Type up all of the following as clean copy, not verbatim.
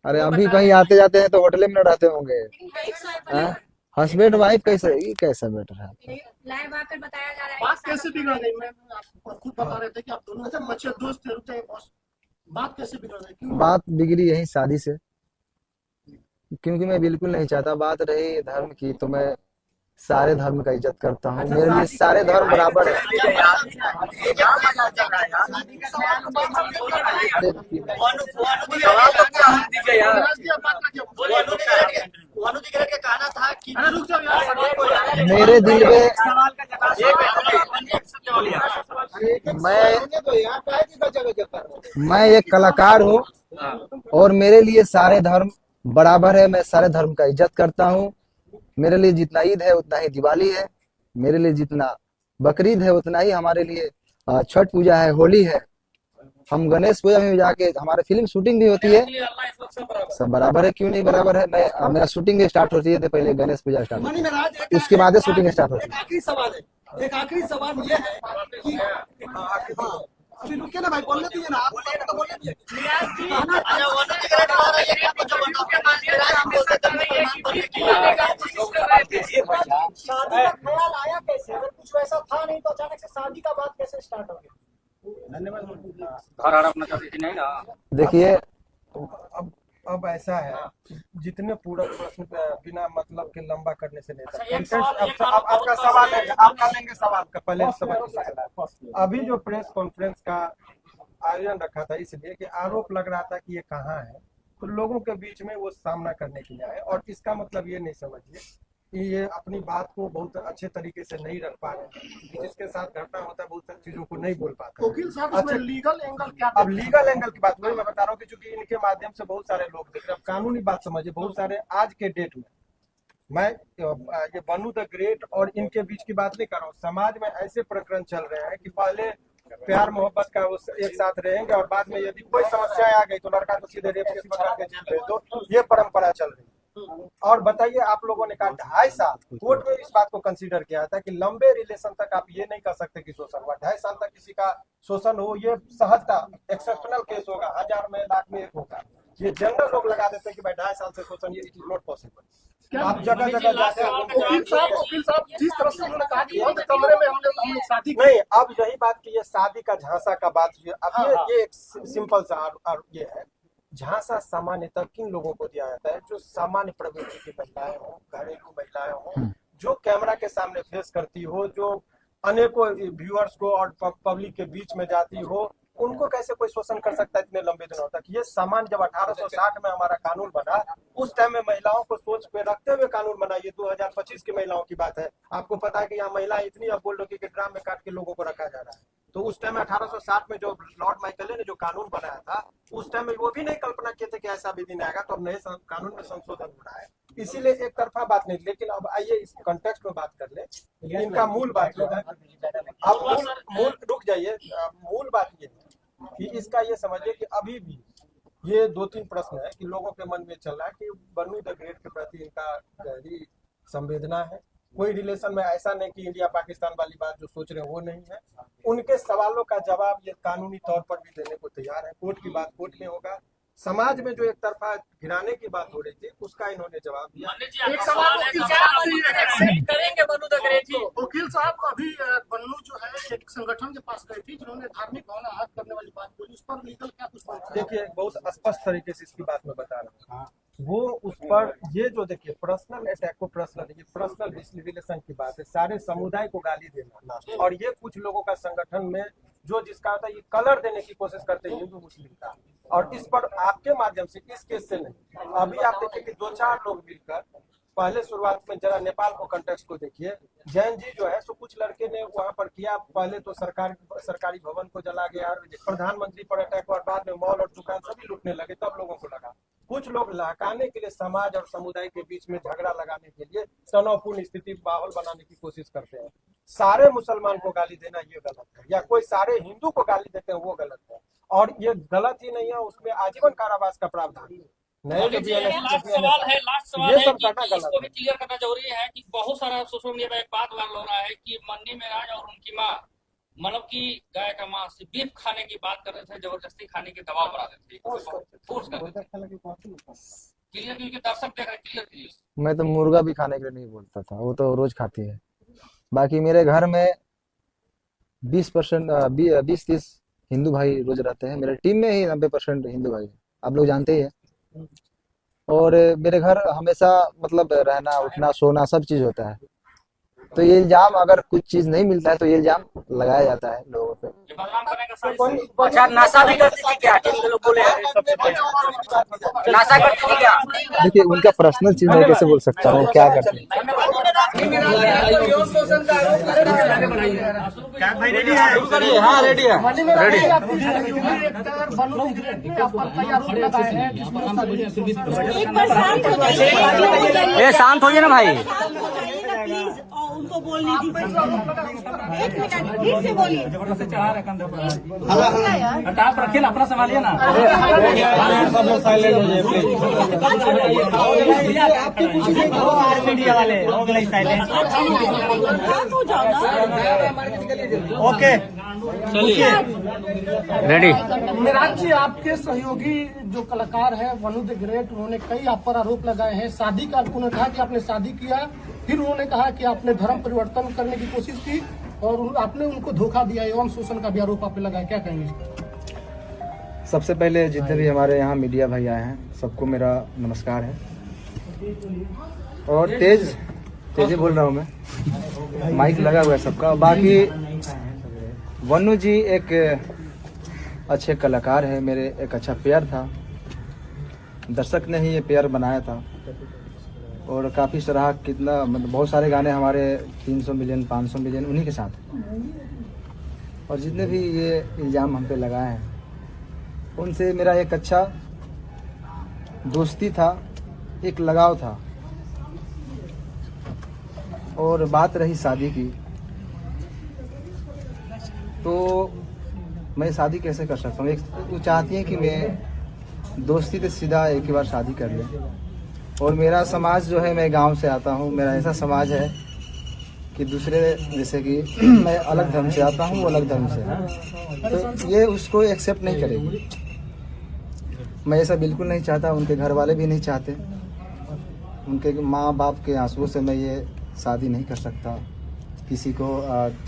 अरे वो अभी बता कहीं रहे आते जाते हैं तो होटल में न रहते होंगे। लेकिन हस्बैंड वाइफ कैसे, ये कैसा मैटर है? लाइव आकर बताया जा रहा है कि बात सारा कैसे बिगड़ फ्रॉड गई? मैं आप खुद बता रहे थे कि आप दोनों अच्छा अच्छे दोस्त थे। रुक जाइए बॉस, बात कैसे बिगड़ गई, क्यों? बात बिगड़ी यही शादी से, क्योंकि मैं बिल्कुल नहीं चाहता, बात रही धर्म की तो मैं सारे धर्म का इज्जत करता हूँ, अच्छा, मेरे लिए शादी सारे करके धर्म भाई बराबर है। चले गए यार, क्या मजाक चल रहा है यार? शादी का सवाल को बात मत बोलिए भाई। अरे सवाल तो क्या है? दीजिए यार। बात ना किया। वो अनुदिग्रह का कहना था कि अरे रुक जाओ यार, सवाल को यार। मेरे दिल में सवाल का जवाब मैं एक कलाकार हूँ और मेरे लिए सारे धर्म बराबर है, मैं सारे धर्म का इज्जत करता हूँ। मेरे लिए जितना ईद है उतना ही दिवाली है, मेरे लिए जितना बकरीद है उतना ही हमारे लिए छठ पूजा है, होली है। हम गणेश पूजा में भी जाके हमारे फिल्म शूटिंग भी होती है, सब बराबर है, क्यों नहीं बराबर है। मैं मेरा शूटिंग स्टार्ट होती है तो पहले गणेश पूजा स्टार्ट होती मनी महाराज, है, उसके बाद शूटिंग स्टार्ट होती एक है। आखिरी सवाल है, एक आखिरी सवाल ये है कि हाँ, अभी रुकिए ना भाई, बोलने दीजिए ना, आप तो बोलने दीजिए। शादी का ख्याल आया कैसे? अगर कुछ वैसा था नहीं तो अचानक से शादी का बात कैसे स्टार्ट हो गया? घर आना अपना चाहती थी नहीं ना। देखिए अब ऐसा है कि जितने पूरा प्रश्न बिना मतलब के लंबा करने से नहीं था। अच्छा, एक कंटेंट सवाल- अब आपका सवाल है, आपका लेंगे सवाल का पहले सवाल। अभी जो प्रेस कॉन्फ्रेंस का आयोजन रखा था इसलिए कि आरोप लग रहा था कि ये कहाँ है, तो लोगों के बीच में वो सामना करने के लिए आए। और इसका मतलब ये नहीं समझिए कि ये अपनी बात को बहुत अच्छे तरीके से नहीं रख पा रहे हैं, कि जिसके साथ घटना होता है बहुत सारी चीजों को नहीं बोल पाते। वकील साहब, इसमें लीगल एंगल क्या? अब लीगल एंगल की बात वही मैं बता रहा हूँ कि चूंकि इनके माध्यम से बहुत सारे लोग देख रहे हैं। अब कानूनी बात समझिए, बहुत सारे आज के डेट में मैं ये बनू द ग्रेट और इनके बीच की बात नहीं कर रहा हूँ। समाज में ऐसे प्रकरण चल रहे हैं कि पहले प्यार मोहब्बत का वो एक साथ रहेंगे और बाद में यदि कोई समस्या आ गई तो लड़का को सीधे रेप केस बना के जेल भेज दो, ये परंपरा चल रही है। और बताइए, आप लोगों ने कहा 2.5 साल कोर्ट में इस बात को कंसीडर किया था कि लंबे रिलेशन तक आप ये नहीं कर सकते कि शोषण हुआ। 2.5 साल तक किसी का शोषण हो, ये सहजता एक्सेप्शनल केस होगा, 1000 में लाख में एक होगा। ये जनरल लोग लगा देते हैं कि भाई 2.5 साल से शोषण, ये इट इज नॉट पॉसिबल। आप जगह जगह जाते हैं। वकील साहब, जिस तरह से उन्होंने कहा कि बंद कमरे में हमने शादी की। नहीं, अब यही बात की ये शादी का झांसा का बात हुई। अब ये एक सिंपल सा ये है, झांसा सामान्यतः किन लोगों को दिया जाता है? जो सामान्य प्रवृत्ति की महिलाएं हो, घरेलू महिलाएं हो, जो कैमरा के सामने फेस करती हो, जो अनेकों व्यूअर्स को और पब्लिक के बीच में जाती हो, उनको कैसे कोई शोषण कर सकता है इतने लंबे दिनों तक? ये सामान्य जब 1860 में हमारा कानून बना, उस टाइम में महिलाओं को सोच पे रखते हुए कानून बना। ये 2025 की महिलाओं की बात है। आपको पता है कि यहाँ महिलाएं इतनी अब बोल रही कि ड्राम में काट के लोगों को रखा जा रहा है। तो उस टाइम में 1860 में जो लॉर्ड माइकले ने जो कानून बनाया था, उस टाइम में वो भी नहीं कल्पना किए थे कि ऐसा भी दिन आएगा। तो अब नए कानून में संशोधन हो रहा है, इसीलिए एक तरफा बात नहीं। लेकिन अब आइए इस कॉन्टेक्स्ट में बात कर ले। इनका मूल बात जो है, अब मूल रुक जाइए, मूल बात ये है कि इसका ये समझिए कि अभी भी ये 2-3 प्रश्न है कि लोगों के मन में चल रहा है कि बनू द ग्रेट के प्रति इनका गहरी संवेदना है। कोई रिलेशन में ऐसा नहीं कि इंडिया पाकिस्तान वाली बात जो सोच रहे हैं वो नहीं है। उनके सवालों का जवाब ये कानूनी तौर पर भी देने को तैयार है। कोर्ट की बात कोर्ट में होगा। समाज में जो एक तरफा गिराने की बात हो रही थी उसका इन्होंने जवाब दिया। एक सवाल वकील साहब एक्सेप्ट करेंगे बनू द ग्रेट जी। वकील साहब, अभी बन्नू जो है एक संगठन के पास गई थी जिन्होंने धार्मिक भावना आहत करने वाली बात बोली, उस पर लीगल क्या कुछ बात? देखिए, बहुत स्पष्ट तरीके से इसकी बात मैं बता रहा हूँ। वो उस पर ये जो देखिए पर्सनल अटैक को पर्सनल रिलेशन की बात है, सारे समुदाय को गाली देना। और ये कुछ लोगों का संगठन में जो जिसका होता है ये कलर देने की कोशिश करते हैं हिंदू मुस्लिम का। और इस पर आपके माध्यम से इस केस से नहीं, अभी आप देखिए कि 2-4 लोग मिलकर पहले शुरुआत में जरा नेपाल को कंटेक्स्ट को देखिए। जैन जी जो है सो कुछ लड़के ने वहां पर किया, पहले तो सरकारी भवन को जला गया, प्रधानमंत्री पर अटैक और बाद में मॉल और दुकान सभी लूटने लगे। तब लोगों को लगा कुछ लोग लहकाने के लिए समाज और समुदाय के बीच में झगड़ा लगाने के लिए तनावपूर्ण स्थिति माहौल बनाने की कोशिश करते हैं। सारे मुसलमान को गाली देना ये गलत है, या कोई सारे हिंदू को गाली देते हैं वो गलत है। और ये गलत ही नहीं है, उसमें आजीवन कारावास का प्रावधान है। लास्ट सवाल है ये सब कि करना इसको गलत भी क्लियर करना जरूरी है कि बहुत सारा सोशल मीडिया पर एक बात वायरल हो रहा है कि मन्नी मेराज और उनकी माँ मतलब कि गाय का मांस बीफ खाने की बात कर रहे थे, जबरदस्ती खाने की दबाव बढ़ा रहे थे, फोर्स कर रहे थे। क्लियर, क्योंकि दर्शक देख रहे, क्लियर कीजिए। मैं तो मुर्गा भी खाने के लिए नहीं बोलता था, वो तो रोज खाती है। बाकी मेरे घर में 20% 20-30 हिंदू भाई रोज रहते हैं। मेरे टीम में ही 90% हिंदू भाई हैं, आप लोग जानते ही हैं। और मेरे घर हमेशा मतलब रहना उठना सोना सब चीज होता है। तो ये इल्जाम, अगर कुछ चीज नहीं मिलता है तो ये इल्जाम लगाया जाता है लोगों पे। ये बदनाम करने का साजिश है। अच्छा, नशा भी करती थी क्या? जिन लोग बोले सबसे पहले नशा करती थी क्या? देखिए, उनका पर्सनल चीज मैं कैसे बोल सकता हूँ, क्या करते हैं। हाँ, रेडी है। ये शांत हो जाए ना भाई। प्लीज उनको बोलने दीजिए। एक मिनट फिर से बोलिए। आप रखिए ना, अपना संभालिए ना। सब लोग साइलेंट हो जाए प्लीज। मीडिया वाले हो गए साइलेंट। हो जाओ ना। ओके, चलिए, रेडी। मेराज जी, आपके सहयोगी जो कलाकार है वनु द ग्रेट, उन्होंने कई आप पर आरोप लगाए हैं। शादी का उन्होंने कहा कि आपने शादी किया, फिर उन्होंने कहा कि आपने धर्म परिवर्तन करने की कोशिश की और आपने उनको धोखा दिया, एवं शोषण का भी आरोप आप पे लगाया, क्या कहेंगे इस पर? सबसे पहले जितने भी हमारे यहाँ मीडिया भाई आए हैं सबको मेरा नमस्कार है। और तेज बोल रहा हूँ मैं, माइक लगा हुआ है सबका। बाकी वनु जी एक अच्छे कलाकार है, मेरे एक अच्छा पेयर था। दर्शक ने ही ये पेयर बनाया था और काफ़ी सराहा, कितना मतलब बहुत सारे गाने हमारे 300 मिलियन 500 मिलियन उन्हीं के साथ। और जितने भी ये इल्ज़ाम हम पे लगाए हैं उनसे मेरा एक अच्छा दोस्ती था, एक लगाव था। और बात रही शादी की, तो मैं शादी कैसे कर सकता हूँ। एक वो चाहती है कि मैं दोस्ती से सीधा एक ही बार शादी कर ले। और मेरा समाज जो है, मैं गांव से आता हूँ, मेरा ऐसा समाज है कि दूसरे, जैसे कि मैं अलग धर्म से आता हूँ, वो अलग धर्म से है, तो ये उसको एक्सेप्ट नहीं करेगी। मैं ऐसा बिल्कुल नहीं चाहता, उनके घर वाले भी नहीं चाहते। उनके माँ बाप के आंसुओं से मैं ये शादी नहीं कर सकता किसी को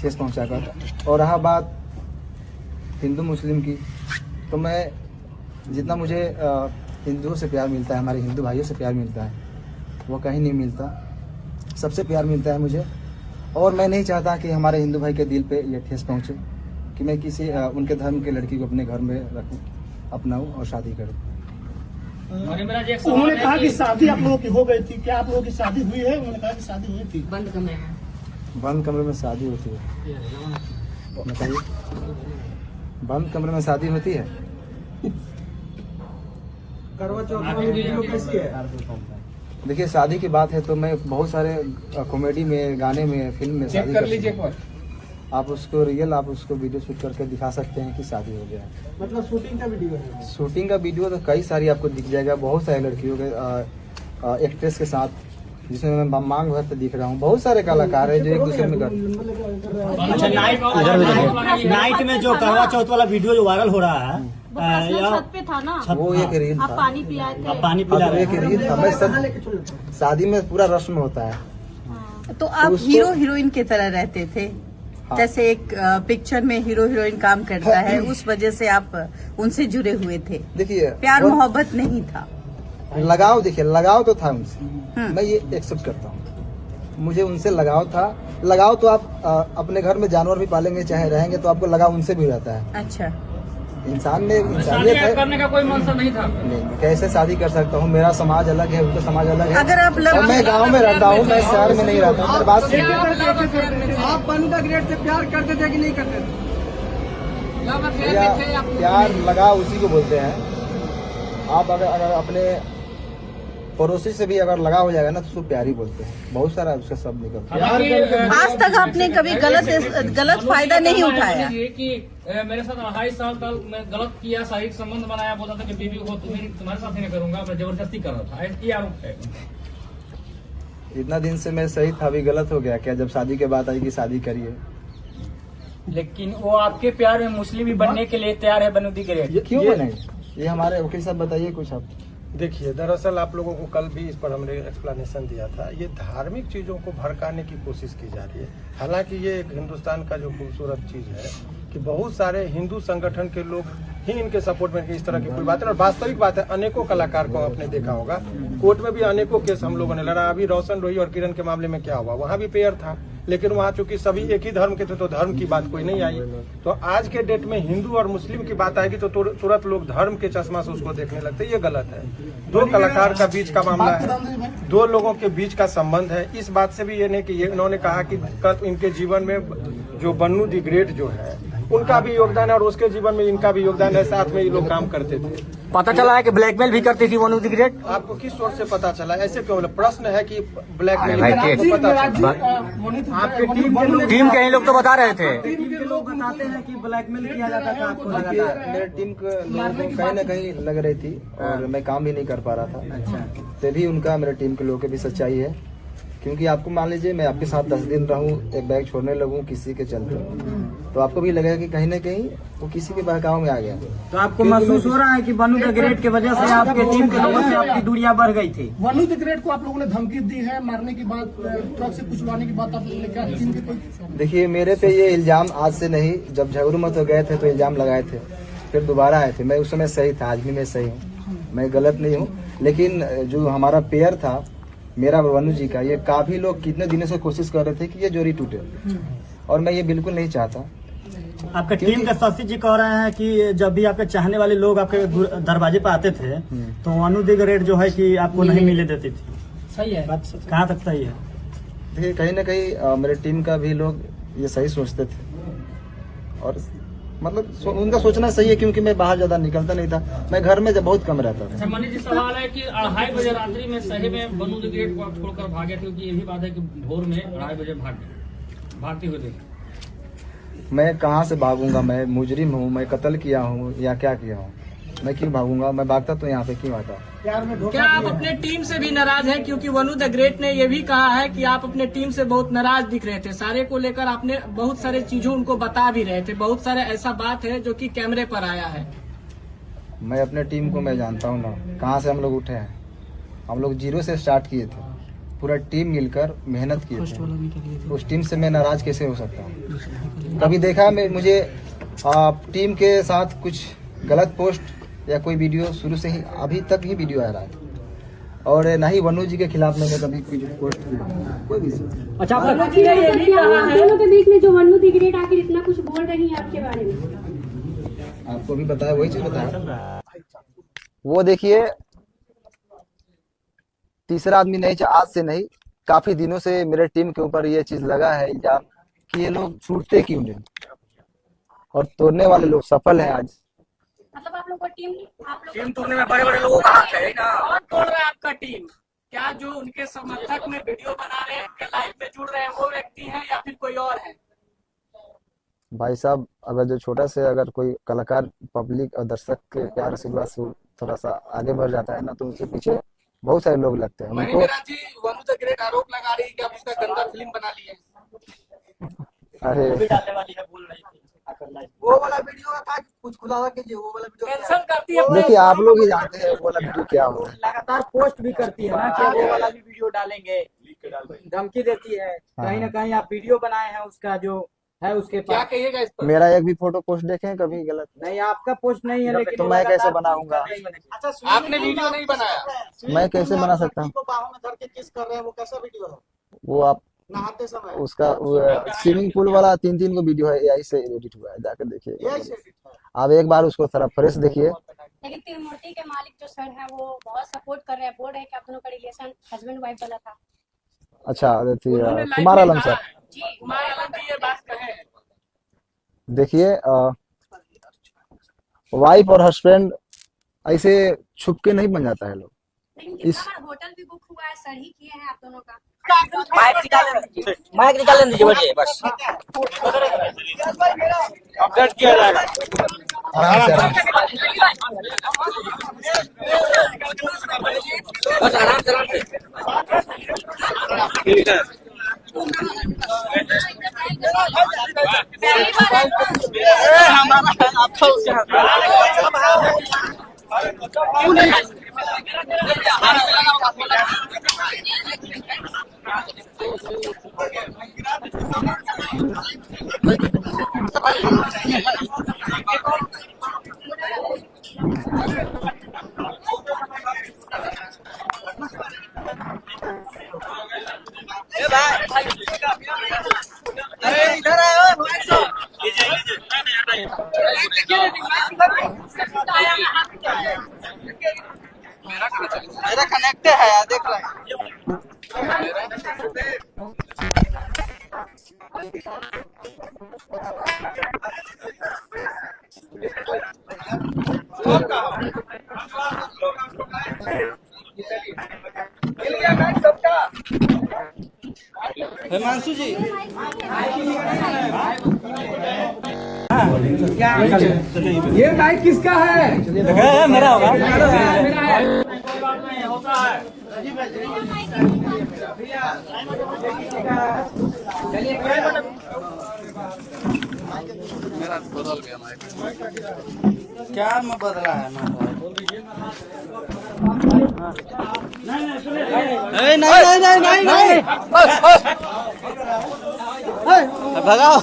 ठेस पहुँचाकर। और रहा बात हिंदू मुस्लिम की, तो मैं जितना मुझे हिंदुओं से प्यार मिलता है, हमारे हिंदू भाइयों से प्यार मिलता है, वो कहीं नहीं मिलता। सबसे प्यार मिलता है मुझे। और मैं नहीं चाहता कि हमारे हिंदू भाई के दिल पे ये ठेस पहुँचे कि मैं किसी उनके धर्म के लड़की को अपने घर में रखूं, अपनाऊं और शादी करूं। उन्होंने कहा कि शादी आप लोगों की हो गई थी, क्या आप लोगों की शादी हुई है? उन्होंने कहा कि शादी हुई थी। बंद कमरे में। बंद कमरे में शादी होती है? बताइए, बंद कमरे में शादी होती है? करवा चौथ वाली वीडियो कैसी है? देखिए, शादी की बात है तो मैं बहुत सारे कॉमेडी में, गाने में, फिल्म में शादी कर लीजिए। आप उसको आप उसको वीडियो शूट करके दिखा सकते हैं कि शादी हो गया है। मतलब शूटिंग का वीडियो है? शूटिंग का वीडियो तो कई सारी आपको दिख जाएगा, बहुत सारी लड़कियों के एक्ट्रेस के साथ, जिसमें मैं मांग भर पे दिख रहा हूँ। बहुत सारे कलाकार हैं जो एक दूसरे में अच्छा, नाइट में जो करवा चौथ वाला वीडियो जो वायरल हो रहा है, छत पे था ना, वो एक रील आप था। पानी पिलाए थे। आप पानी पिला रहे एक रील था। मैं शादी में पूरा रस्म होता है। तो आप उसको- हीरो हीरोइन की तरह रहते थे। हाँ। जैसे एक पिक्चर में हीरो हीरोइन काम करता है, उस वजह से आप उनसे जुड़े हुए थे। देखिए, प्यार और मोहब्बत नहीं था। लगाव, देखिए लगाव तो था उनसे, मैं ये एक्सेप्ट करता हूँ। मुझे उनसे लगाव था। लगाव तो आप अपने घर में जानवर भी पालेंगे, चाहे रहेंगे, तो आपको लगाव उनसे भी रहता है। अच्छा, इंसान में इंसानियत शादी है। करने का कोई मंशा नहीं था। नहीं, मैं कैसे शादी कर सकता हूँ? मेरा समाज अलग है, उनका समाज अलग है। अगर आप और मैं गांव में रहता हूँ, मैं शहर में नहीं रहता हूँ। मेरी बात सुनिए। आप वनु द ग्रेट से प्यार करते थे कि नहीं करते थे? भैया, प्यार लगाव उसी को बोलते हैं। आप अगर अपने पड़ोसी से भी अगर लगा हो जाएगा ना, तो उसको प्यार ही बोलते हैं। बहुत सारा उसका शब्द निकलता है। आज तक आपने कभी गलत फायदा नहीं उठाया। कि मेरे साथ 2.5 साल तक मैं गलत किया, शारीरिक संबंध बनाया, बोला था कि बीवी हो तुम्हारे साथ ही नहीं करूंगा, मैं जबरदस्ती कर रहा था, ये आरोप है। इतना दिन से मैं सही था, अभी गलत हो गया क्या? जब शादी के बाद आई कि शादी करिए, लेकिन वो आपके प्यार में मुस्लिम भी बनने के लिए तैयार है बनू दी ग्रेट। क्यों बनेंगे? ये हमारे वकील साहब बताइए कुछ आप। देखिए, दरअसल आप लोगों को कल भी इस पर हमने एक्सप्लेनेशन दिया था। ये धार्मिक चीज़ों को भड़काने की कोशिश की जा रही है। हालांकि ये एक हिंदुस्तान का जो खूबसूरत चीज़ है कि बहुत सारे हिंदू संगठन के लोग ही इनके सपोर्ट में इस तरह की कोई बात है। और वास्तविक बात है, अनेकों कलाकार को आपने देखा होगा, कोर्ट में भी अनेकों केस हम लोगों ने लड़ा। अभी रोशन रोही और किरण के मामले में क्या हुआ, वहाँ भी पेयर था, लेकिन वहाँ चूंकि सभी एक ही धर्म के थे तो धर्म की बात कोई नहीं आई। तो आज के डेट में हिंदू और मुस्लिम की बात आएगी तो तुरंत लोग धर्म के चश्मा से उसको देखने लगते हैं। ये गलत है। दो कलाकार का बीच का मामला है, दो लोगों के बीच का संबंध है। इस बात से भी ये नहीं कि ये इन्होंने कहा कि इनके जीवन में जो बन्नू दी ग्रेट जो है उनका भी योगदान है और उसके जीवन में इनका भी योगदान है। साथ में ये लोग काम करते थे। पता चला है कि ब्लैकमेल भी करती थी बनू दी ग्रेट। आपको किस सोर्स से पता चला? ऐसे क्यों? प्रश्न है कि ब्लैकमेल आपको पता चला? आपके टीम के ही लोग तो बता रहे थे। टीम के लोग बताते हैं कि ब्लैकमेल किया जाता था आपको लगातार। मेरे टीम के लोगों को कहीं ना कहीं लग रही थी और मैं काम भी नहीं कर पा रहा था। अच्छा, तभी उनका मेरे टीम के लोगों की भी सच्चाई है। क्योंकि आपको मान लीजिए मैं आपके साथ 10 दिन रहूं, एक बैग छोड़ने लगूं किसी के चलते, तो आपको भी लगेगा कि कहीं ना कहीं वो किसी के बहकाव में आ गया। तो आपको महसूस हो रहा है कि बनू द ग्रेट की वजह से आपके टीम के लोगों से आपकी दूरियां बढ़ गई थी? बनू द ग्रेट को आप लोगों ने धमकी दी है, मारने की बात, ट्रक से कुचलवाने की बात आप लोगों ने क्या टीम के कोई? देखिए, मेरे पे ये इल्जाम आज से नहीं, जब झगड़ू मत हो गए थे तो इल्जाम लगाए थे, फिर दोबारा आए थे। मैं उस समय सही था, आज भी मैं सही हूँ, मैं गलत नहीं हूँ। लेकिन जो हमारा पेयर था मेरा वनु जी का, ये काफी लोग कितने दिनों से कोशिश कर रहे थे कि ये जोड़ी टूटे, और मैं ये बिल्कुल नहीं चाहता। आपका टीम का शशि जी कह रहे हैं कि जब भी आपके चाहने वाले लोग आपके दरवाजे पर आते थे तो वनु दी ग्रेट जो है कि आपको नहीं मिले देती थी। सही है बात? कहाँ तक सही है? देखिए, कहीं ना कहीं मेरे टीम का भी लोग ये सही सोचते थे, और मतलब उनका सोचना सही है, क्योंकि मैं बाहर ज्यादा निकलता नहीं था, मैं घर में जब बहुत कम रहता था। अच्छा, मनीष जी, सवाल है कि 2:30 बजे रात्रि में सही में बनू द ग्रेट को आप छोड़कर भागे थे, क्योंकि ये भी बात है कि भोर में 2:30 बजे भागते हुए देखे। मैं कहाँ से भागूंगा? मैं मुजरिम हूँ, मैं कत्ल किया हूँ या क्या किया हूँ? मैं क्यों भागूंगा? मैं भागता तो यहाँ पे क्यों आता? क्या आप अपने टीम से भी नाराज हैं? क्योंकि वनु द ग्रेट ने ये भी कहा है कि आप अपने टीम से बहुत नाराज दिख रहे थे। सारे को लेकर आपने बहुत सारे चीजों उनको बता भी रहे थे, बहुत सारे ऐसा बात है जो कि कैमरे पर आया है। मैं अपने टीम को मैं जानता हूँ ना, कहाँ से हम लोग उठे हैं। हम लोग 0 से स्टार्ट किए थे, पूरा टीम मिलकर मेहनत किए थे। उस टीम से मैं नाराज कैसे हो सकता हूँ? कभी देखा मुझे टीम के साथ कुछ गलत पोस्ट या कोई वीडियो? शुरू से ही अभी तक ही वीडियो आ रहा है, और ना ही वनु जी के खिलाफ मैंने कभी कुछ पोस्ट किया, कोई भी। अच्छा, दोनों के बीच में जो वनु दी ग्रेट आखिर इतना कुछ बोल रही है आपके बारे में? आपको भी बताया, वही चीज बताया। वो देखिए, तीसरा आदमी नहीं, आज से नहीं, काफी दिनों से मेरे टीम के ऊपर ये चीज लगा है इल्जाम कि ये लोग छूटते क्यों नहीं, और तोड़ने वाले लोग सफल हैं आज। मतलब आप लोग को टीम तोड़ने में बड़े बड़े लोगों का हाथ है ना? कौन तोड़ रहा है आपका टीम? क्या जो उनके समर्थक में वीडियो बना रहे हैं, लाइव में जुड़ रहे हैं, वो व्यक्ति हैं या फिर कोई और है? भाई साहब, अगर जो छोटा से अगर कोई कलाकार पब्लिक और दर्शक के प्यार आशीर्वाद से थोड़ा सा आगे बढ़ जाता है ना, तो उसके पीछे बहुत सारे लोग लगते हैं। उनको वनु द ग्रेट आरोप लगा रही है कि आप उसका गंदा फिल्म बना लिए। अरे बोल रही थी वो वाला वीडियो था, कुछ खुलासा कीजिए। वो वाला वीडियो टेंशन करती है। देखिए, आप लोग ही जानते हैं वो वाला वीडियो क्या होता है। लगातार पोस्ट भी करती है ना कि वो वाला भी वीडियो डालेंगे, धमकी देती है। कहीं ना कहीं आप वीडियो बनाए हैं उसका जो है उसके पास, क्या कहिएगा इस पर? मेरा एक भी फोटो पोस्ट देखें कभी? गलत नहीं, आपका पोस्ट नहीं है, लेकिन तो मैं कैसे बनाऊंगा? आपने वीडियो नहीं बनाया, मैं कैसे बना सकता हूँ? बाहों में धर के किस कर रहे हैं, वो कैसा वीडियो है? वो आप नहाते समय उसका स्विमिंग पूल वाला 3 को वीडियो है, AI से एडिट हुआ है, जाकर देखिए। आप एक बार उसको थोड़ा फ्रेश देखिए। लेकिन तिरुमूर्ति के मालिक जो सर है वो बहुत सपोर्ट कर रहे हैं, बोल रहे हैं कि आप दोनों का रिलेशन हस्बैंड वाइफ वाला था। अच्छा, कुमार आलम सर, जी, कुमार आलम जी ये बात कहे। देखिए, वाइफ और हस्बैंड ऐसे छुप के नहीं बन जाता है लोग। लेकिन कितना बार होटल भी बुक हुआ है, सर ही किए हैं आप दोनों का। माइक निकाल दीजिए, बोलिए बस। अपडेट किया जाएगा आराम से, बस आराम से। ठीक है। मेरा कनेक्ट है यार, देख रहे हिमांशु जी। ये माइक किसका है? मेरा होगा। मेरा बदल गया माइक। क्या में बदला है? नहीं भगाओ।